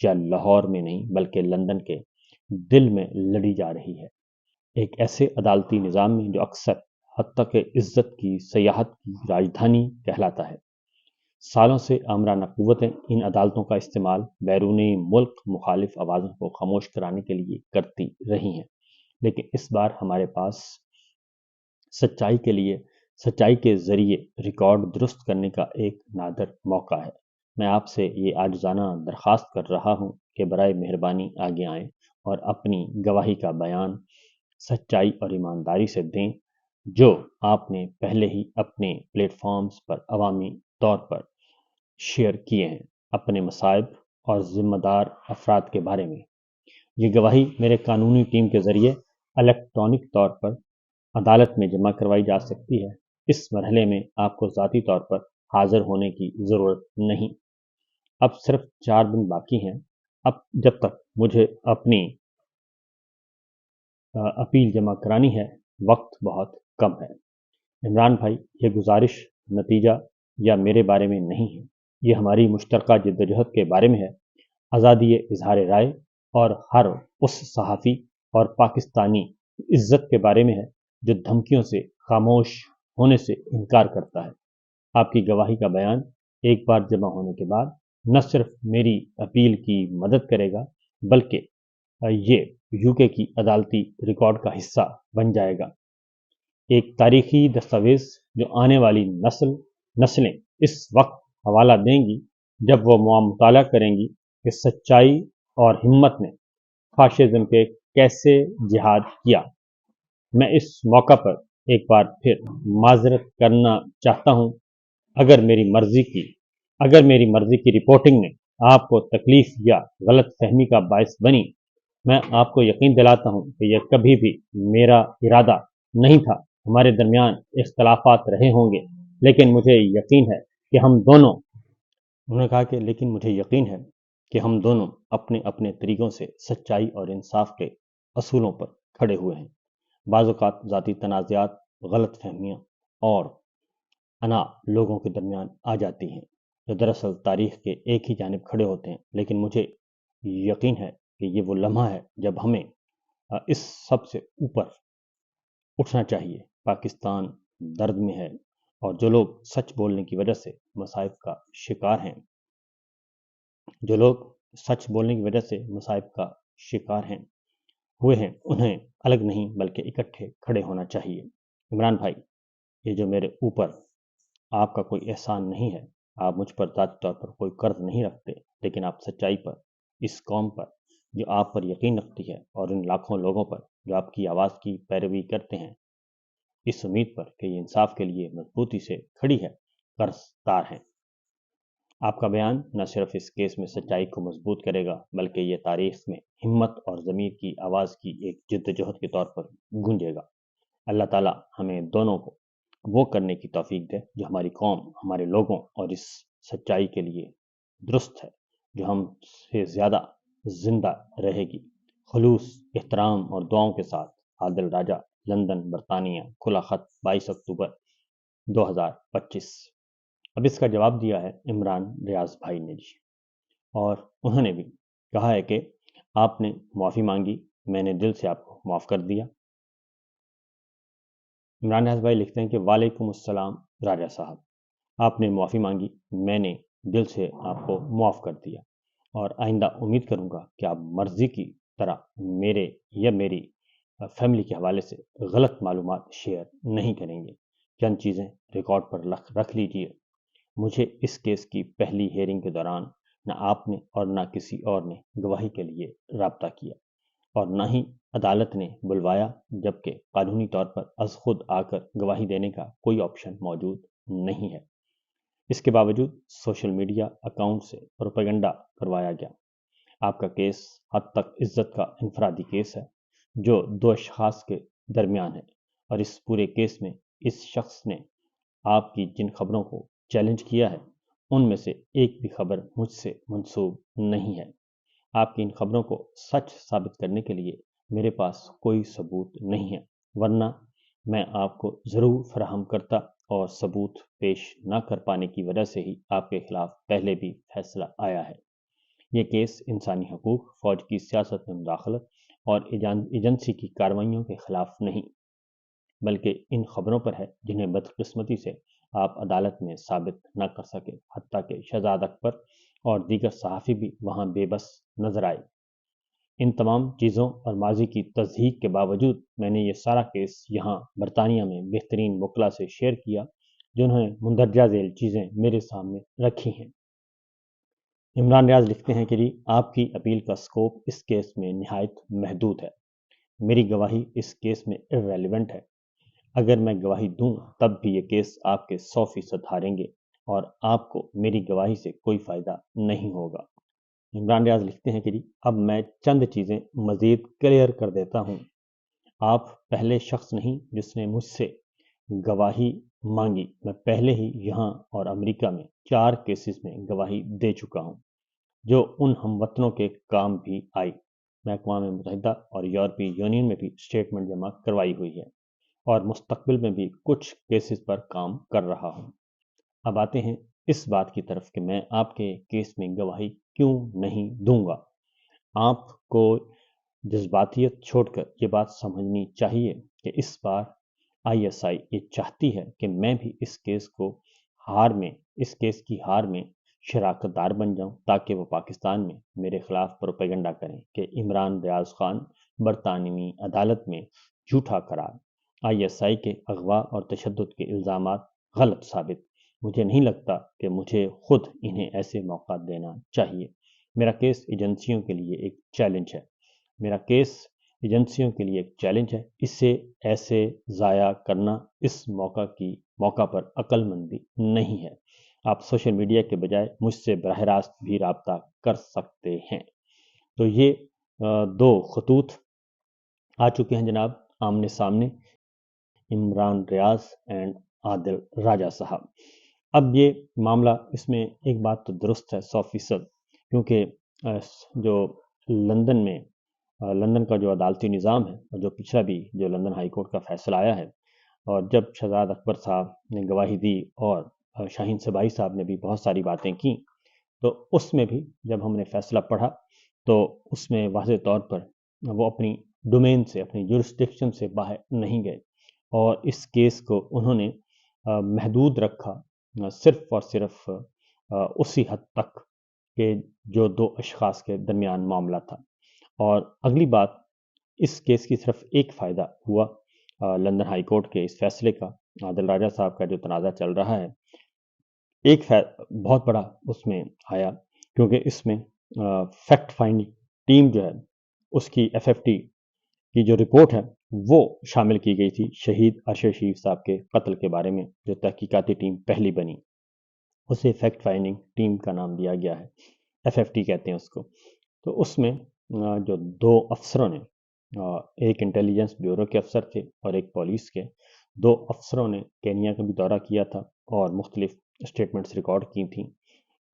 یا لاہور میں نہیں بلکہ لندن کے دل میں لڑی جا رہی ہے، ایک ایسے عدالتی نظام میں جو اکثر حتی کہ عزت کی سیاحت کی راجدھانی کہلاتا ہے۔ سالوں سے آمرانہ قوتیں ان عدالتوں کا استعمال بیرونی ملک مخالف آوازوں کو خاموش کرانے کے لیے کرتی رہی ہیں، لیکن اس بار ہمارے پاس سچائی کے ذریعے ریکارڈ درست کرنے کا ایک نادر موقع ہے۔ میں آپ سے یہ عاجزانہ درخواست کر رہا ہوں کہ برائے مہربانی آگے آئیں اور اپنی گواہی کا بیان سچائی اور ایمانداری سے دیں، جو آپ نے پہلے ہی اپنے پلیٹ فارمز پر عوامی طور پر شیئر کیے ہیں، اپنے مصائب اور ذمہ دار افراد کے بارے میں۔ یہ گواہی میرے قانونی ٹیم کے ذریعے الیکٹرانک طور پر عدالت میں جمع کروائی جا سکتی ہے۔ اس مرحلے میں آپ کو ذاتی طور پر حاضر ہونے کی ضرورت نہیں۔ اب صرف 4 دن باقی ہیں، اب جب تک مجھے اپنی اپیل جمع کرانی ہے، وقت بہت کم ہے۔ عمران بھائی، یہ گزارش نتیجہ یا میرے بارے میں نہیں ہے، یہ ہماری مشترکہ جدوجہد کے بارے میں ہے، آزادی اظہار رائے اور ہر اس صحافی اور پاکستانی عزت کے بارے میں ہے جو دھمکیوں سے خاموش ہونے سے انکار کرتا ہے۔ آپ کی گواہی کا بیان ایک بار جمع ہونے کے بعد نہ صرف میری اپیل کی مدد کرے گا بلکہ یہ UK کی عدالتی ریکارڈ کا حصہ بن جائے گا، ایک تاریخی دستاویز جو آنے والی نسلیں اس وقت حوالہ دیں گی جب وہ مطالعہ کریں گی کہ سچائی اور ہمت نے فاشزم کے کیسے جہاد کیا۔ میں اس موقع پر ایک بار پھر معذرت کرنا چاہتا ہوں اگر میری مرضی کی رپورٹنگ نے آپ کو تکلیف یا غلط فہمی کا باعث بنی۔ میں آپ کو یقین دلاتا ہوں کہ یہ کبھی بھی میرا ارادہ نہیں تھا۔ ہمارے درمیان اختلافات رہے ہوں گے، لیکن مجھے یقین ہے کہ ہم دونوں اپنے اپنے طریقوں سے سچائی اور انصاف کے اصولوں پر کھڑے ہوئے ہیں۔ بعض اوقات ذاتی تنازعات، غلط فہمیاں اور انا لوگوں کے درمیان آ جاتی ہیں جو دراصل تاریخ کے ایک ہی جانب کھڑے ہوتے ہیں، لیکن مجھے یقین ہے کہ یہ وہ لمحہ ہے جب ہمیں اس سب سے اوپر اٹھنا چاہیے۔ پاکستان درد میں ہے اور جو لوگ سچ بولنے کی وجہ سے مصائب کا شکار ہیں انہیں الگ نہیں بلکہ اکٹھے کھڑے ہونا چاہیے۔ عمران بھائی، یہ جو میرے اوپر آپ کا کوئی احسان نہیں ہے، آپ مجھ پر ذاتی طور پر کوئی قرض نہیں رکھتے، لیکن آپ سچائی پر، اس قوم پر جو آپ پر یقین رکھتی ہے اور ان لاکھوں لوگوں پر جو آپ کی آواز کی پیروی کرتے ہیں، اس امید پر کہ یہ انصاف کے لیے مضبوطی سے کھڑی ہے، قرض دار ہیں۔ آپ کا بیان نہ صرف اس کیس میں سچائی کو مضبوط کرے گا بلکہ یہ تاریخ میں ہمت اور ضمیر کی آواز کی ایک جدوجہد کے طور پر گونجے گا۔ اللہ تعالیٰ ہمیں دونوں کو وہ کرنے کی توفیق دے جو ہماری قوم، ہمارے لوگوں اور اس سچائی کے لیے درست ہے، جو ہم سے زیادہ زندہ رہے گی۔ خلوص، احترام اور دعاؤں کے ساتھ، عادل راجہ، لندن، برطانیہ۔ کھلا خط، 22 اکتوبر 2025۔ اب اس کا جواب دیا ہے عمران ریاض بھائی نے جی، اور انہوں نے بھی کہا ہے کہ آپ نے معافی مانگی، میں نے دل سے آپ کو معاف کر دیا۔ عمران ریاض بھائی لکھتے ہیں کہ وعلیکم السلام راجہ صاحب، آپ نے معافی مانگی، میں نے دل سے آپ کو معاف کر دیا، اور آئندہ امید کروں گا کہ آپ مرضی کی طرح میرے یا میری فیملی کے حوالے سے غلط معلومات شیئر نہیں کریں گے۔ چند چیزیں ریکارڈ پر رکھ لیجئے۔ مجھے اس کیس کی پہلی ہیئرنگ کے دوران نہ آپ نے اور نہ کسی اور نے گواہی کے لیے رابطہ کیا، اور نہ ہی عدالت نے بلوایا، جبکہ قانونی طور پر از خود آ کر گواہی دینے کا کوئی آپشن موجود نہیں ہے۔ اس کے باوجود سوشل میڈیا اکاؤنٹ سے پروپیگنڈا کروایا گیا۔ آپ کا کیس حد تک عزت کا انفرادی کیس ہے جو 2 اشخاص کے درمیان ہے، اور اس پورے کیس میں اس شخص نے آپ کی جن خبروں کو چیلنج کیا ہے ان میں سے ایک بھی خبر مجھ سے منسوب نہیں ہے۔ آپ کی ان خبروں کو سچ ثابت کرنے کے لیے میرے پاس کوئی ثبوت نہیں ہے، ورنہ میں آپ کو ضرور فراہم کرتا، اور ثبوت پیش نہ کر پانے کی وجہ سے ہی آپ کے خلاف پہلے بھی فیصلہ آیا ہے۔ یہ کیس انسانی حقوق، فوج کی سیاست میں مداخلت اور ایجنسی کی کارروائیوں کے خلاف نہیں، بلکہ ان خبروں پر ہے جنہیں بدقسمتی سے آپ عدالت میں ثابت نہ کر سکے، حتیٰ کہ شہزاد اکبر اور دیگر صحافی بھی وہاں بے بس نظر آئے۔ ان تمام چیزوں اور ماضی کی تصدیق کے باوجود میں نے یہ سارا کیس یہاں برطانیہ میں بہترین وکلا سے شیئر کیا جنہوں نے مندرجہ ذیل چیزیں میرے سامنے رکھی ہیں۔ عمران ریاض لکھتے ہیں کہ جی آپ کی اپیل کا سکوپ اس کیس میں نہایت محدود ہے۔ میری گواہی اس کیس میں irrelevant ہے۔ اگر میں گواہی دوں تب بھی یہ کیس آپ کے 100% ہاریں گے اور آپ کو میری گواہی سے کوئی فائدہ نہیں ہوگا۔ عمران ریاض لکھتے ہیں کہ جی اب میں چند چیزیں مزید کلیئر کر دیتا ہوں۔ آپ پہلے شخص نہیں جس نے مجھ سے گواہی مانگی۔ میں پہلے ہی یہاں اور امریکہ میں 4 کیسز میں گواہی دے چکا ہوں جو ان ہم وطنوں کے کام بھی آئی۔ میں اقوام متحدہ اور یورپی یونین میں بھی اسٹیٹمنٹ جمع کروائی ہوئی ہے اور مستقبل میں بھی کچھ کیسز پر کام کر رہا ہوں۔ اب آتے ہیں اس بات کی طرف کہ میں آپ کے کیس میں گواہی کیوں نہیں دوں گا۔ آپ کو جذباتیت چھوڑ کر یہ بات سمجھنی چاہیے کہ اس بار ISI یہ چاہتی ہے کہ میں بھی اس کیس کی ہار میں شراکت دار بن جاؤں تاکہ وہ پاکستان میں میرے خلاف پروپیگنڈا کریں کہ عمران ریاض خان برطانوی عدالت میں جھوٹا قرار، ISI کے اغوا اور تشدد کے الزامات غلط ثابت۔ مجھے نہیں لگتا کہ مجھے خود انہیں ایسے موقع دینا چاہیے۔ میرا کیس ایجنسیوں کے لیے ایک چیلنج ہے۔ اسے ایسے ضائع کرنا اس موقع پر عقل مندی نہیں ہے۔ آپ سوشل میڈیا کے بجائے مجھ سے براہ راست بھی رابطہ کر سکتے ہیں۔ تو یہ 2 خطوط آ چکے ہیں جناب آمنے سامنے، عمران ریاض اینڈ عادل راجہ صاحب۔ اب یہ معاملہ، اس میں ایک بات تو درست ہے 100%، کیونکہ جو لندن کا جو عدالتی نظام ہے اور جو پچھلا بھی جو لندن ہائی کورٹ کا فیصلہ آیا ہے، اور جب شہزاد اکبر صاحب نے گواہی دی اور شاہین صبائی صاحب نے بھی بہت ساری باتیں کی، تو اس میں بھی جب ہم نے فیصلہ پڑھا تو اس میں واضح طور پر وہ اپنی ڈومین سے، اپنی جورسڈکشن سے باہر نہیں گئے اور اس کیس کو انہوں نے محدود رکھا صرف اور صرف اسی حد تک کہ جو 2 اشخاص کے درمیان معاملہ تھا۔ اور اگلی بات، اس کیس کی صرف ایک فائدہ ہوا لندن ہائی کورٹ کے اس فیصلے کا، عادل راجہ صاحب کا جو تنازع چل رہا ہے، ایک بہت بڑا اس میں آیا، کیونکہ اس میں فیکٹ فائنڈنگ ٹیم جو ہے اس کی FFT کی جو رپورٹ ہے وہ شامل کی گئی تھی شہید ارشد شریف صاحب کے قتل کے بارے میں، جو تحقیقاتی ٹیم پہلی بنی، اسے فیکٹ فائنڈنگ ٹیم کا نام دیا گیا ہے، FFT کہتے ہیں اس کو۔ تو اس میں جو 2 افسروں نے، ایک انٹیلیجنس بیورو کے افسر تھے اور ایک پولیس کے، 2 افسروں نے کینیا کا بھی دورہ کیا تھا اور مختلف اسٹیٹمنٹس ریکارڈ کی تھیں،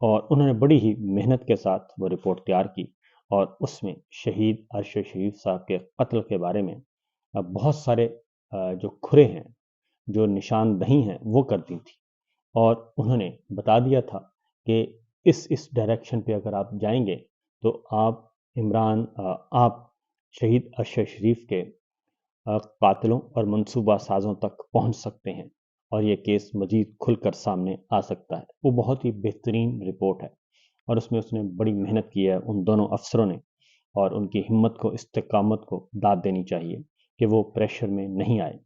اور انہوں نے بڑی ہی محنت کے ساتھ وہ رپورٹ تیار کی اور اس میں شہید ارشد شریف صاحب کے قتل کے بارے میں بہت سارے جو کھرے ہیں، جو نشاندہی ہیں، وہ کر دی تھی، اور انہوں نے بتا دیا تھا کہ اس ڈائریکشن پہ اگر آپ جائیں گے تو آپ شہید ارشد شریف کے قاتلوں اور منصوبہ سازوں تک پہنچ سکتے ہیں اور یہ کیس مزید کھل کر سامنے آ سکتا ہے۔ وہ بہت ہی بہترین رپورٹ ہے اور اس میں اس نے بڑی محنت کی ہے ان دونوں افسروں نے، اور ان کی ہمت کو، استقامت کو داد دینی چاہیے کہ وہ پریشر میں نہیں آئے۔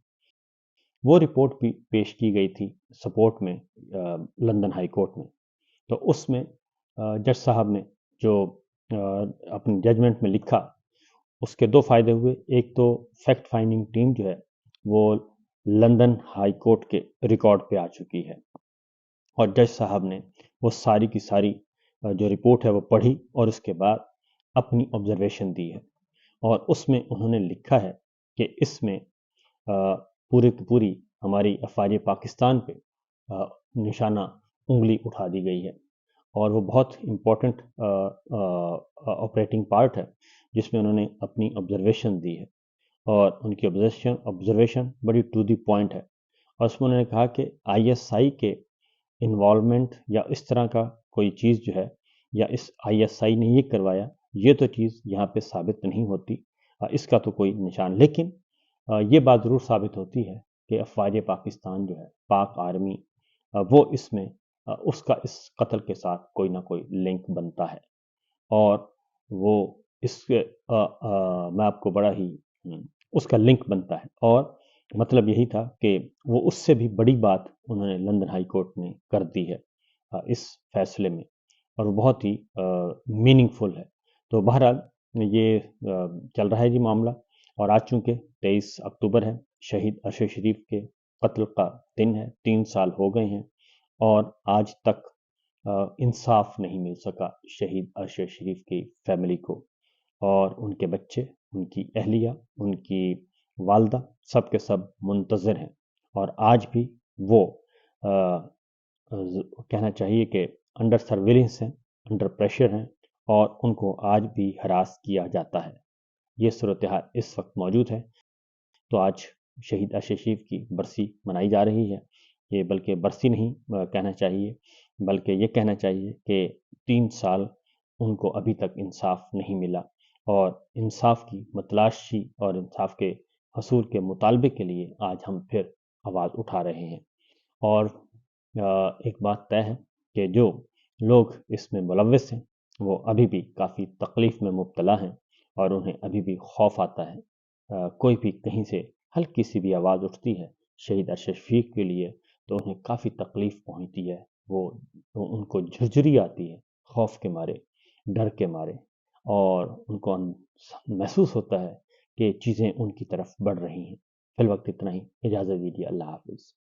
وہ رپورٹ بھی پیش کی گئی تھی سپورٹ میں لندن ہائی کورٹ میں، تو اس میں جج صاحب نے جو اپنی ججمنٹ میں لکھا، اس کے 2 فائدے ہوئے۔ ایک تو فیکٹ فائنڈنگ ٹیم جو ہے وہ لندن ہائی کورٹ کے ریکارڈ پہ آ چکی ہے، اور جج صاحب نے وہ ساری کی ساری جو رپورٹ ہے وہ پڑھی اور اس کے بعد اپنی آبزرویشن دی ہے، اور اس میں انہوں نے لکھا ہے کہ اس میں پوری کی پوری ہماری افواج پاکستان پہ نشانہ انگلی اٹھا دی گئی ہے، اور وہ بہت امپورٹنٹ آپریٹنگ پارٹ ہے جس میں انہوں نے اپنی آبزرویشن دی ہے، اور ان کی آبزرویشن بڑی ٹو دی پوائنٹ ہے، اور اس میں انہوں نے کہا کہ ISI کے انوالومنٹ یا اس طرح کا کوئی چیز جو ہے یا اس ISI نے یہ کروایا، یہ تو چیز یہاں پہ ثابت نہیں ہوتی، اس کا تو کوئی نشان، لیکن یہ بات ضرور ثابت ہوتی ہے کہ افواج پاکستان جو ہے، پاک آرمی، وہ اس میں اس کا اس قتل کے ساتھ کوئی نہ کوئی لنک بنتا ہے، اور وہ اس کے میں آپ کو بڑا ہی اس کا لنک بنتا ہے، اور مطلب یہی تھا کہ وہ اس سے بھی بڑی بات انہوں نے لندن ہائی کورٹ نے کر دی ہے اس فیصلے میں، اور وہ بہت ہی میننگ فل ہے۔ تو بہرحال یہ چل رہا ہے جی معاملہ، اور آج چونکہ 23 اکتوبر ہے، شہید ارشد شریف کے قتل کا دن ہے، 3 سال ہو گئے ہیں، اور آج تک انصاف نہیں مل سکا شہید ارشد شریف کی فیملی کو، اور ان کے بچے، ان کی اہلیہ، ان کی والدہ، سب کے سب منتظر ہیں، اور آج بھی وہ کہنا چاہیے کہ انڈر سرویلنس ہیں، انڈر پریشر ہیں، اور ان کو آج بھی ہراس کیا جاتا ہے۔ یہ صورتحال اس وقت موجود ہے۔ تو آج شہید ارشد شریف کی برسی منائی جا رہی ہے، یہ بلکہ برسی نہیں کہنا چاہیے، بلکہ یہ کہنا چاہیے کہ 3 سال ان کو ابھی تک انصاف نہیں ملا، اور انصاف کی متلاشی اور انصاف کے حصول کے مطالبے کے لیے آج ہم پھر آواز اٹھا رہے ہیں۔ اور ایک بات طے ہے کہ جو لوگ اس میں ملوث ہیں وہ ابھی بھی کافی تکلیف میں مبتلا ہیں، اور انہیں ابھی بھی خوف آتا ہے، کوئی بھی کہیں سے ہلکی سی بھی آواز اٹھتی ہے شہید ارشد شریف کے لیے تو انہیں کافی تکلیف پہنچتی ہے، وہ ان کو جھرجھری آتی ہے خوف کے مارے، ڈر کے مارے، اور ان کو محسوس ہوتا ہے کہ چیزیں ان کی طرف بڑھ رہی ہیں۔ فی الوقت اتنا ہی، اجازت دیجیے، اللہ حافظ۔